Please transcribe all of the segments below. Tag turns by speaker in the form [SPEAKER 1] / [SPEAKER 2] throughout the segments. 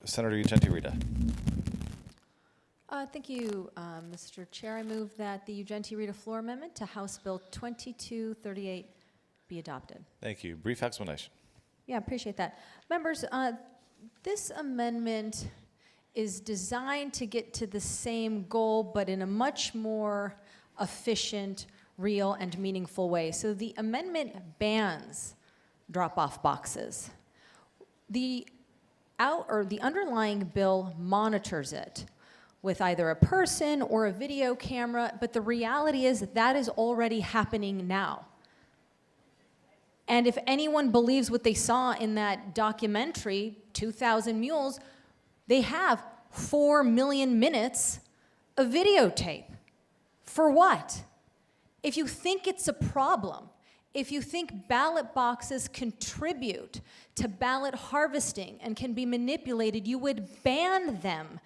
[SPEAKER 1] Senator Ugenti-Rita.
[SPEAKER 2] Thank you, Mr. Chair. I move that the Ugenti-Rita floor amendment to House Bill 2238 be adopted.
[SPEAKER 1] Thank you. Brief explanation.
[SPEAKER 2] Yeah, appreciate that. Members, this amendment is designed to get to the same goal, but in a much more efficient, real, and meaningful way. So the amendment bans drop-off boxes. The underlying bill monitors it with either a person or a video camera, but the reality is that is already happening now. And if anyone believes what they saw in that documentary, 2,000 Mules, they have 4 million minutes of videotape. For what? If you think it's a problem, if you think ballot boxes contribute to ballot harvesting and can be manipulated, you would ban them,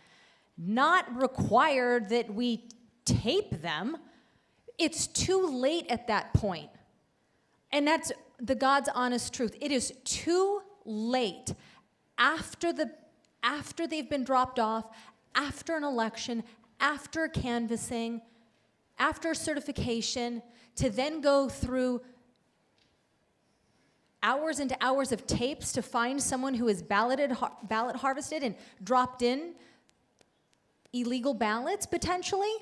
[SPEAKER 2] not require that we tape them. It's too late at that point. And that's the God's honest truth. It is too late after they've been dropped off, after an election, after canvassing, after certification, to then go through hours and hours of tapes to find someone who has ballot harvested and dropped in illegal ballots, potentially.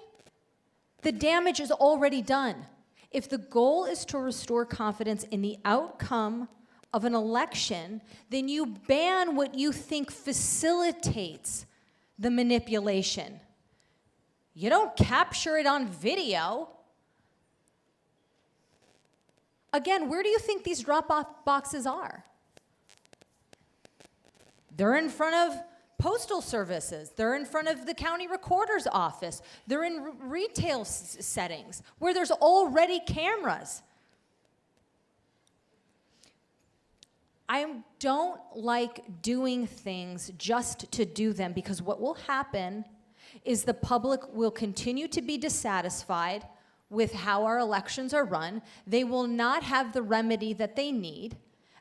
[SPEAKER 2] The damage is already done. If the goal is to restore confidence in the outcome of an election, then you ban what you think facilitates the manipulation. You don't capture it on video. Again, where do you think these drop-off boxes are? They're in front of postal services. They're in front of the county recorder's office. They're in retail settings where there's already cameras. I don't like doing things just to do them, because what will happen is the public will continue to be dissatisfied with how our elections are run. They will not have the remedy that they need,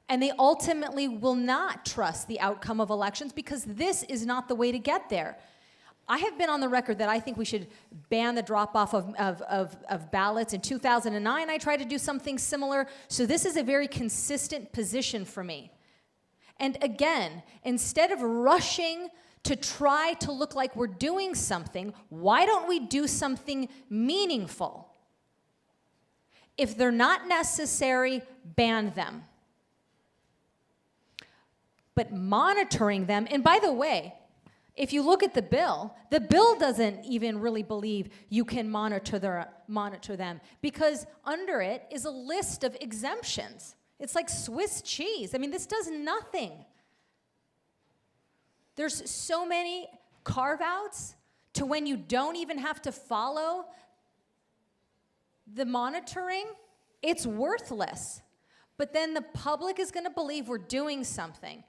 [SPEAKER 2] and they ultimately will not trust the outcome of elections, because this is not the way to get there. I have been on the record that I think we should ban the drop-off of ballots. In 2009, I tried to do something similar, so this is a very consistent position for me. And again, instead of rushing to try to look like we're doing something, why don't we do something meaningful? If they're not necessary, ban them. But monitoring them, and by the way, if you look at the bill doesn't even really believe you can monitor them, because under it is a list of exemptions. It's like Swiss cheese. I mean, this does nothing. There's so many carve-outs to when you don't even have to follow the monitoring. It's worthless. But then the public is going to believe we're doing something.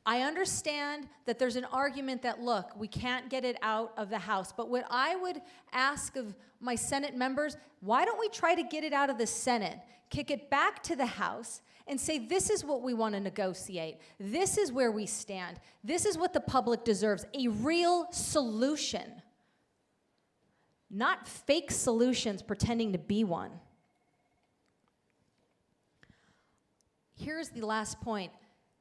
[SPEAKER 2] I understand that there's an argument that, look, we can't get it out of the House. But what I would ask of my Senate members, why don't we try to get it out of the Senate, kick it back to the House, and say, this is what we want to negotiate. This is where we stand. This is what the public deserves, a real solution. Not fake solutions pretending to be one. Here's the last point.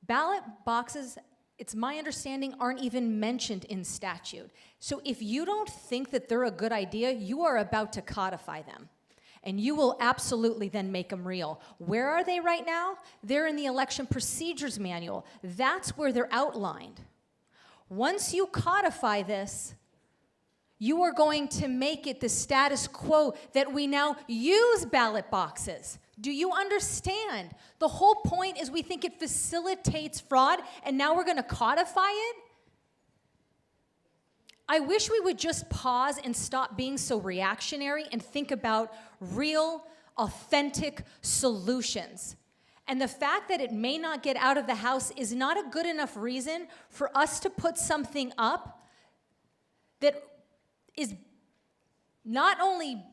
[SPEAKER 2] Ballot boxes, it's my understanding, aren't even mentioned in statute. So if you don't think that they're a good idea, you are about to codify them. And you will absolutely then make them real. Where are they right now? They're in the Election Procedures Manual. That's where they're outlined. Once you codify this, you are going to make it the status quo that we now use ballot boxes. Do you understand? The whole point is we think it facilitates fraud, and now we're going to codify it? I wish we would just pause and stop being so reactionary and think about real, authentic solutions. And the fact that it may not get out of the House is not a good enough reason for us to put something up that is not only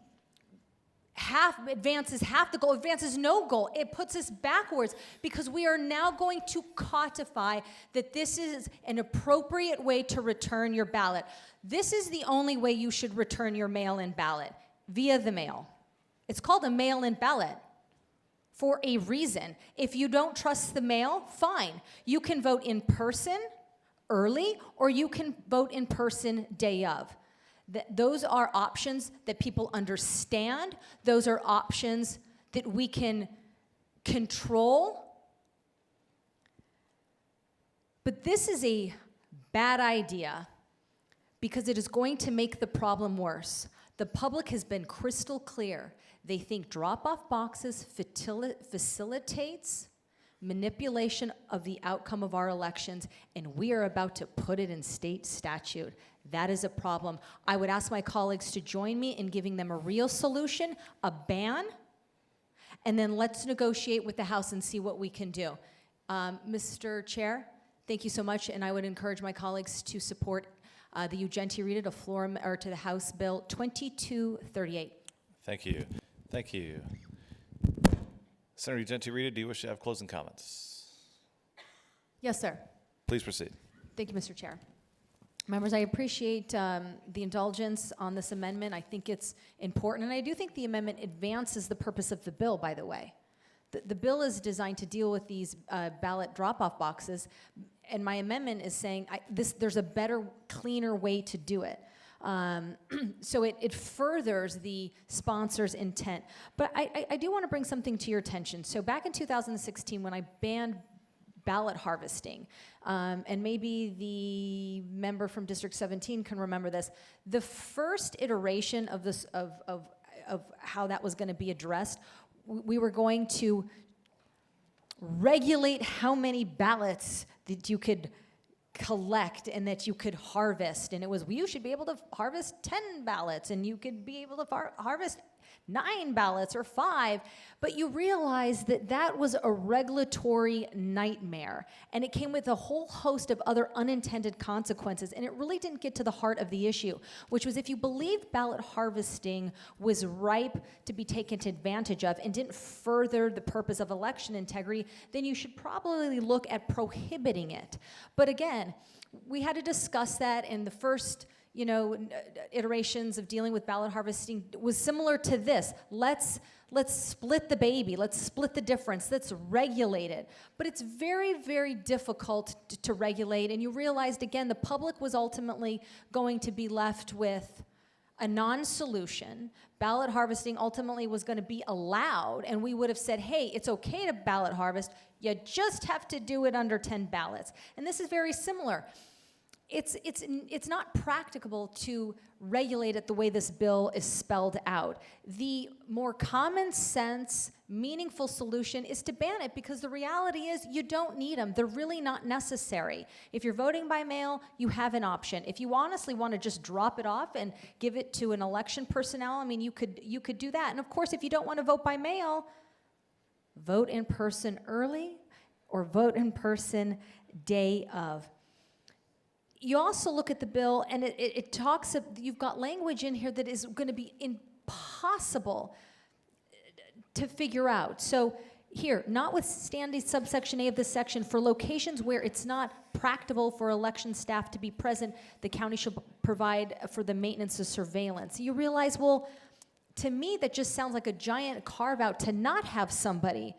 [SPEAKER 2] advances half the goal, advances no goal. It puts us backwards because we are now going to codify that this is an appropriate way to return your ballot. This is the only way you should return your mail-in ballot, via the mail. It's called a mail-in ballot for a reason. If you don't trust the mail, fine. You can vote in person early, or you can vote in person day of. Those are options that people understand. Those are options that we can control. But this is a bad idea because it is going to make the problem worse. The public has been crystal clear. They think drop-off boxes facilitates manipulation of the outcome of our elections, and we are about to put it in state statute. That is a problem. I would ask my colleagues to join me in giving them a real solution, a ban, and then let's negotiate with the House and see what we can do. Mr. Chair, thank you so much, and I would encourage my colleagues to support the Ugenti-Rita to the House Bill 2238.
[SPEAKER 1] Thank you. Thank you. Senator Ugenti-Rita, do you wish to have closing comments?
[SPEAKER 2] Yes, sir.
[SPEAKER 1] Please proceed.
[SPEAKER 2] Thank you, Mr. Chair. Members, I appreciate the indulgence on this amendment. I think it's important, and I do think the amendment advances the purpose of the bill, by the way. The bill is designed to deal with these ballot drop-off boxes, and my amendment is saying there's a better, cleaner way to do it. So it furthers the sponsor's intent. But I do want to bring something to your attention. So back in 2016, when I banned ballot harvesting, and maybe the member from District 17 can remember this, the first iteration of this of how that was going to be addressed, we were going to regulate how many ballots that you could collect and that you could harvest. And it was, well, you should be able to harvest 10 ballots, and you could be able to harvest 9 ballots or 5. But you realize that that was a regulatory nightmare, and it came with a whole host of other unintended consequences, and it really didn't get to the heart of the issue, which was if you believed ballot harvesting was ripe to be taken advantage of and didn't further the purpose of election integrity, then you should probably look at prohibiting it. But again, we had to discuss that in the first iterations of dealing with ballot harvesting was similar to this. Let's split the baby. Let's split the difference. Let's regulate it. But it's very, very difficult to regulate. And you realized, again, the public was ultimately going to be left with a non-solution. Ballot harvesting ultimately was going to be allowed, and we would have said, hey, it's okay to ballot harvest. You just have to do it under 10 ballots. And this is very similar. It's not practicable to regulate it the way this bill is spelled out. The more common sense, meaningful solution is to ban it, because the reality is you don't need them. They're really not necessary. If you're voting by mail, you have an option. If you honestly want to just drop it off and give it to an election personnel, I mean, you could do that. And of course, if you don't want to vote by mail, vote in person early or vote in person day of. You also look at the bill, and it talks, you've got language in here that is going to be impossible to figure out. So here, notwithstanding subsection A of this section, for locations where it's not practicable for election staff to be present, the county should provide for the maintenance of surveillance. You realize, well, to me, that just sounds like a giant carve-out to not have somebody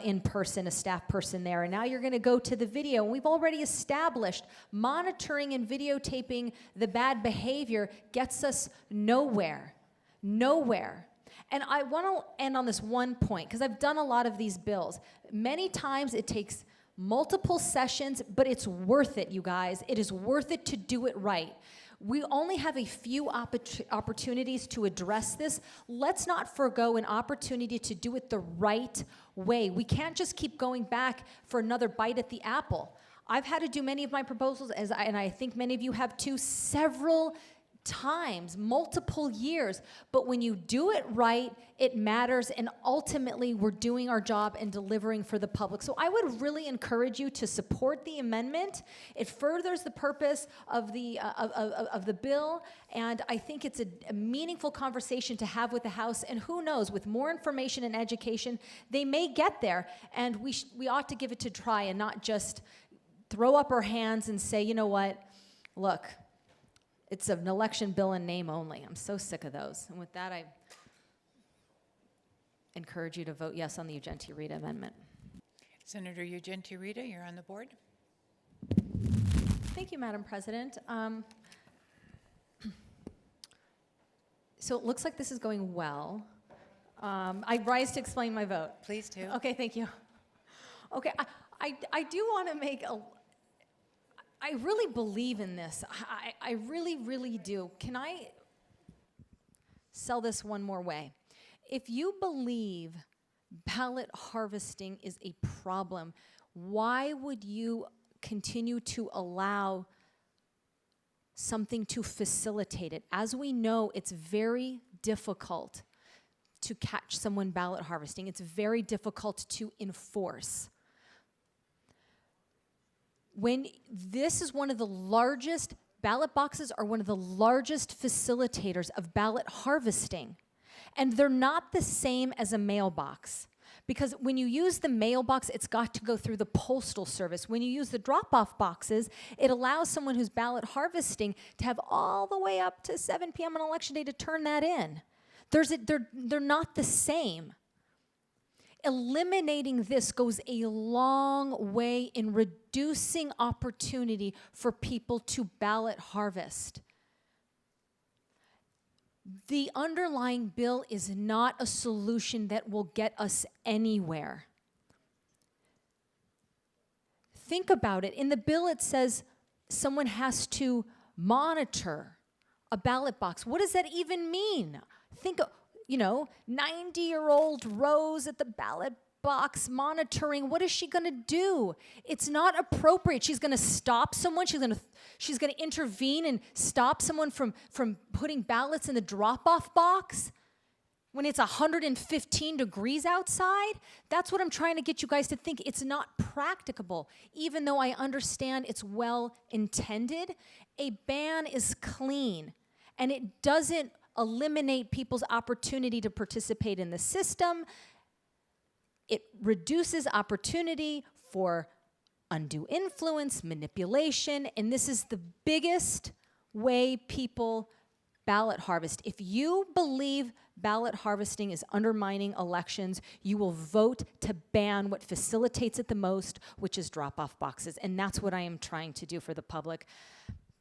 [SPEAKER 2] in person, a staff person there. And now you're going to go to the video. And we've already established monitoring and videotaping the bad behavior gets us nowhere. Nowhere. And I want to end on this one point, because I've done a lot of these bills. Many times it takes multiple sessions, but it's worth it, you guys. It is worth it to do it right. We only have a few opportunities to address this. Let's not forego an opportunity to do it the right way. We can't just keep going back for another bite at the apple. I've had to do many of my proposals, and I think many of you have too, several times, multiple years. But when you do it right, it matters, and ultimately we're doing our job and delivering for the public. So I would really encourage you to support the amendment. It furthers the purpose of the bill, and I think it's a meaningful conversation to have with the House. And who knows, with more information and education, they may get there, and we ought to give it a try and not just throw up our hands and say, you know what, look, it's an election bill in name only. I'm so sick of those. And with that, I encourage you to vote yes on the Ugenti-Rita amendment.
[SPEAKER 3] Senator Ugenti-Rita, you're on the board.
[SPEAKER 2] Thank you, Madam President. So it looks like this is going well. I rise to explain my vote.
[SPEAKER 3] Please do.
[SPEAKER 2] Okay, thank you. Okay, I do want to make I really believe in this. I really, really do. Can I sell this one more way? If you believe ballot harvesting is a problem, why would you continue to allow something to facilitate it? As we know, it's very difficult to catch someone ballot harvesting. It's very difficult to enforce. When this is one of the largest, ballot boxes are one of the largest facilitators of ballot harvesting. And they're not the same as a mailbox. Because when you use the mailbox, it's got to go through the Postal Service. When you use the drop-off boxes, it allows someone who's ballot harvesting to have all the way up to 7 p.m. on Election Day to turn that in. They're not the same. Eliminating this goes a long way in reducing opportunity for people to ballot harvest. The underlying bill is not a solution that will get us anywhere. Think about it. In the bill, it says someone has to monitor a ballot box. What does that even mean? Think of, 90-year-old Rose at the ballot box monitoring. What is she going to do? It's not appropriate. She's going to stop someone. She's going to intervene and stop someone from putting ballots in the drop-off box when it's 115 degrees outside. That's what I'm trying to get you guys to think. It's not practicable. Even though I understand it's well intended, a ban is clean, and it doesn't eliminate people's opportunity to participate in the system. It reduces opportunity for undue influence, manipulation, and this is the biggest way people ballot harvest. If you believe ballot harvesting is undermining elections, you will vote to ban what facilitates it the most, which is drop-off boxes, and that's what I am trying to do for the public.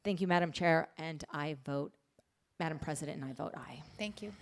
[SPEAKER 2] Thank you, Madam Chair, and I vote Madam President, and I vote aye.
[SPEAKER 3] Thank you.